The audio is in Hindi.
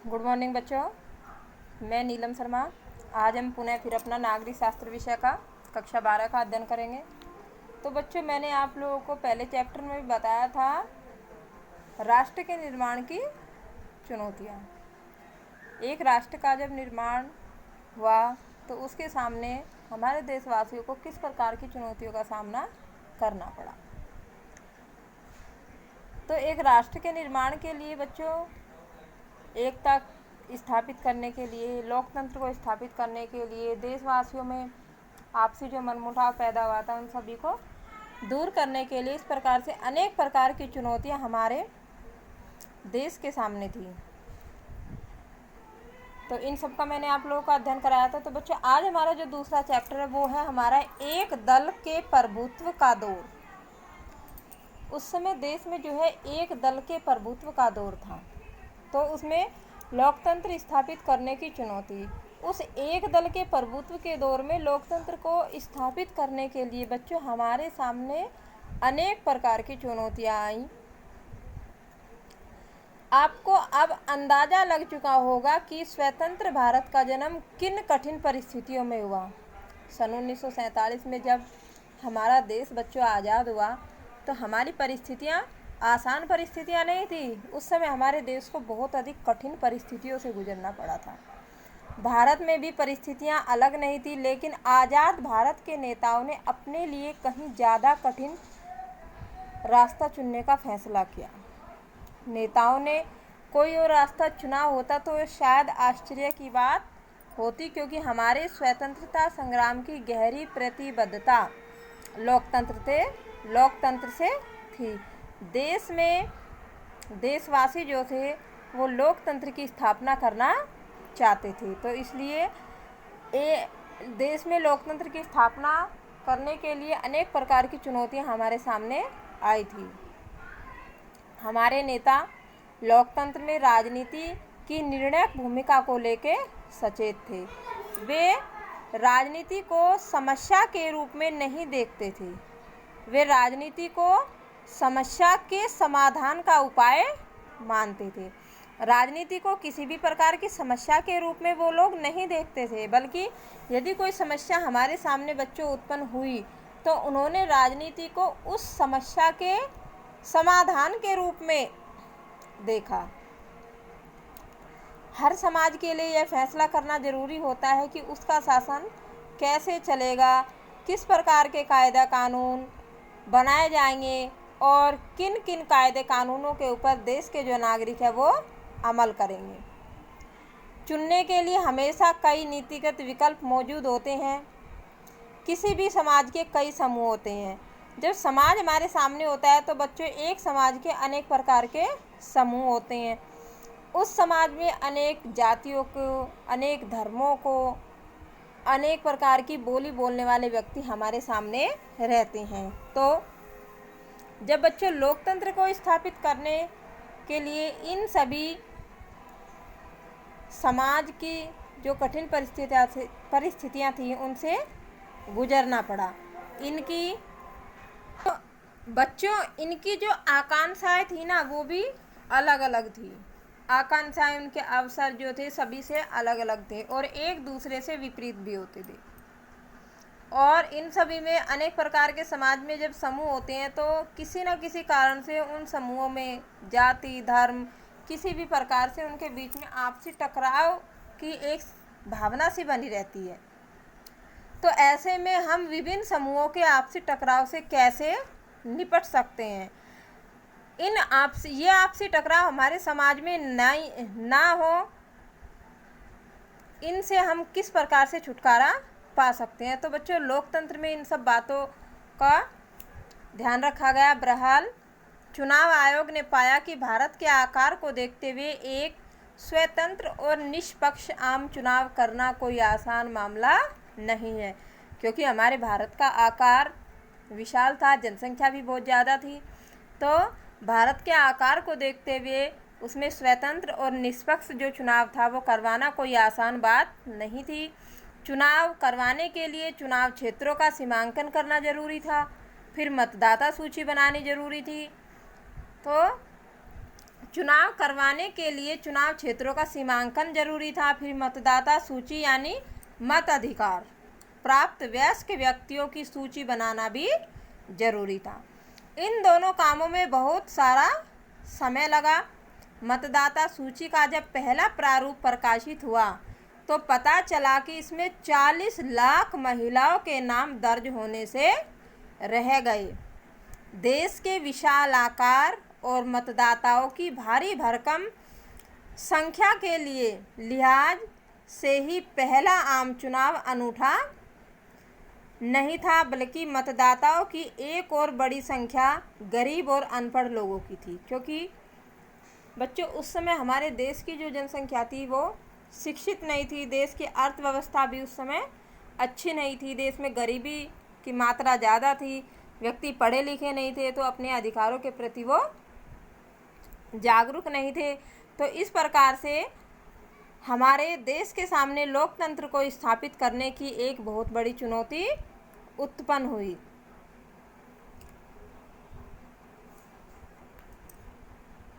गुड मॉर्निंग बच्चों, मैं नीलम शर्मा। आज हम पुनः फिर अपना नागरिक शास्त्र विषय का कक्षा 12 का अध्ययन करेंगे। तो बच्चों, मैंने आप लोगों को पहले चैप्टर में भी बताया था राष्ट्र के निर्माण की चुनौतियाँ। एक राष्ट्र का जब निर्माण हुआ तो उसके सामने हमारे देशवासियों को किस प्रकार की चुनौतियों का सामना करना पड़ा। तो एक राष्ट्र के निर्माण के लिए बच्चों, एकता स्थापित करने के लिए, लोकतंत्र को स्थापित करने के लिए, देशवासियों में आपसी जो मनमुटाव पैदा हुआ था उन सभी को दूर करने के लिए इस प्रकार से अनेक प्रकार की चुनौतियां हमारे देश के सामने थी। तो इन सब का मैंने आप लोगों को अध्ययन कराया था। तो बच्चों, आज हमारा जो दूसरा चैप्टर है वो है हमारा एक दल के प्रभुत्व का दौर। उस समय देश में जो है एक दल के प्रभुत्व का दौर था, तो उसमें लोकतंत्र स्थापित करने की चुनौती। उस एक दल के प्रभुत्व के दौर में लोकतंत्र को स्थापित करने के लिए बच्चों हमारे सामने अनेक प्रकार की चुनौतियां आई। आपको अब अंदाज़ा लग चुका होगा कि स्वतंत्र भारत का जन्म किन कठिन परिस्थितियों में हुआ। सन 1947 में जब हमारा देश बच्चों आज़ाद हुआ तो हमारी परिस्थितियां आसान परिस्थितियां नहीं थी। उस समय हमारे देश को बहुत अधिक कठिन परिस्थितियों से गुजरना पड़ा था। भारत में भी परिस्थितियां अलग नहीं थी, लेकिन आज़ाद भारत के नेताओं ने अपने लिए कहीं ज़्यादा कठिन रास्ता चुनने का फैसला किया। नेताओं ने कोई और रास्ता चुना होता तो शायद आश्चर्य की बात होती, क्योंकि हमारे स्वतंत्रता संग्राम की गहरी प्रतिबद्धता लोकतंत्र से थी। देश में देशवासी जो थे वो लोकतंत्र की स्थापना करना चाहते थे, तो इसलिए देश में लोकतंत्र की स्थापना करने के लिए अनेक प्रकार की चुनौतियां हमारे सामने आई थी। हमारे नेता लोकतंत्र में राजनीति की निर्णायक भूमिका को लेकर सचेत थे। वे राजनीति को समस्या के रूप में नहीं देखते थे, वे राजनीति को समस्या के समाधान का उपाय मानते थे। राजनीति को किसी भी प्रकार की समस्या के रूप में वो लोग नहीं देखते थे, बल्कि यदि कोई समस्या हमारे सामने बच्चों उत्पन्न हुई तो उन्होंने राजनीति को उस समस्या के समाधान के रूप में देखा। हर समाज के लिए यह फैसला करना जरूरी होता है कि उसका शासन कैसे चलेगा, किस प्रकार के कायदा कानून बनाए जाएंगे और किन किन कायदे कानूनों के ऊपर देश के जो नागरिक है वो अमल करेंगे। चुनने के लिए हमेशा कई नीतिगत विकल्प मौजूद होते हैं। किसी भी समाज के कई समूह होते हैं। जब समाज हमारे सामने होता है तो बच्चों, एक समाज के अनेक प्रकार के समूह होते हैं। उस समाज में अनेक जातियों को, अनेक धर्मों को, अनेक प्रकार की बोली बोलने वाले व्यक्ति हमारे सामने रहते हैं। तो जब बच्चों लोकतंत्र को स्थापित करने के लिए इन सभी समाज की जो कठिन परिस्थितियां थी उनसे गुजरना पड़ा। इनकी जो आकांक्षाएं थी ना, वो भी अलग अलग थी। आकांक्षाएं, उनके अवसर जो थे सभी से अलग अलग थे और एक दूसरे से विपरीत भी होते थे। और इन सभी में अनेक प्रकार के समाज में जब समूह होते हैं तो किसी न किसी कारण से उन समूहों में जाति, धर्म, किसी भी प्रकार से उनके बीच में आपसी टकराव की एक भावना सी बनी रहती है। तो ऐसे में हम विभिन्न समूहों के आपसी टकराव से कैसे निपट सकते हैं। ये आपसी टकराव हमारे समाज में ना हो, इनसे हम किस प्रकार से छुटकारा पा सकते हैं। तो बच्चों, लोकतंत्र में इन सब बातों का ध्यान रखा गया। बहरहाल चुनाव आयोग ने पाया कि भारत के आकार को देखते हुए एक स्वतंत्र और निष्पक्ष आम चुनाव करना कोई आसान मामला नहीं है, क्योंकि हमारे भारत का आकार विशाल था, जनसंख्या भी बहुत ज़्यादा थी। तो भारत के आकार को देखते हुए उसमें स्वतंत्र और निष्पक्ष जो चुनाव था वो करवाना कोई आसान बात नहीं थी। चुनाव करवाने के लिए चुनाव क्षेत्रों का सीमांकन करना जरूरी था, फिर मतदाता सूची बनानी जरूरी थी। तो चुनाव करवाने के लिए चुनाव क्षेत्रों का सीमांकन जरूरी था। फिर मतदाता सूची यानी मताधिकार प्राप्त वयस्क व्यक्तियों की सूची बनाना भी जरूरी था। इन दोनों कामों में बहुत सारा समय लगा। मतदाता सूची का जब पहला प्रारूप प्रकाशित हुआ तो पता चला कि इसमें 40 लाख महिलाओं के नाम दर्ज होने से रह गए। देश के विशाल आकार और मतदाताओं की भारी भरकम संख्या के लिए लिहाज से ही पहला आम चुनाव अनूठा नहीं था, बल्कि मतदाताओं की एक और बड़ी संख्या गरीब और अनपढ़ लोगों की थी। क्योंकि बच्चों उस समय हमारे देश की जो जनसंख्या थी वो शिक्षित नहीं थी। देश की अर्थव्यवस्था भी उस समय अच्छी नहीं थी। देश में गरीबी की मात्रा ज़्यादा थी। व्यक्ति पढ़े लिखे नहीं थे तो अपने अधिकारों के प्रति वो जागरूक नहीं थे। तो इस प्रकार से हमारे देश के सामने लोकतंत्र को स्थापित करने की एक बहुत बड़ी चुनौती उत्पन्न हुई।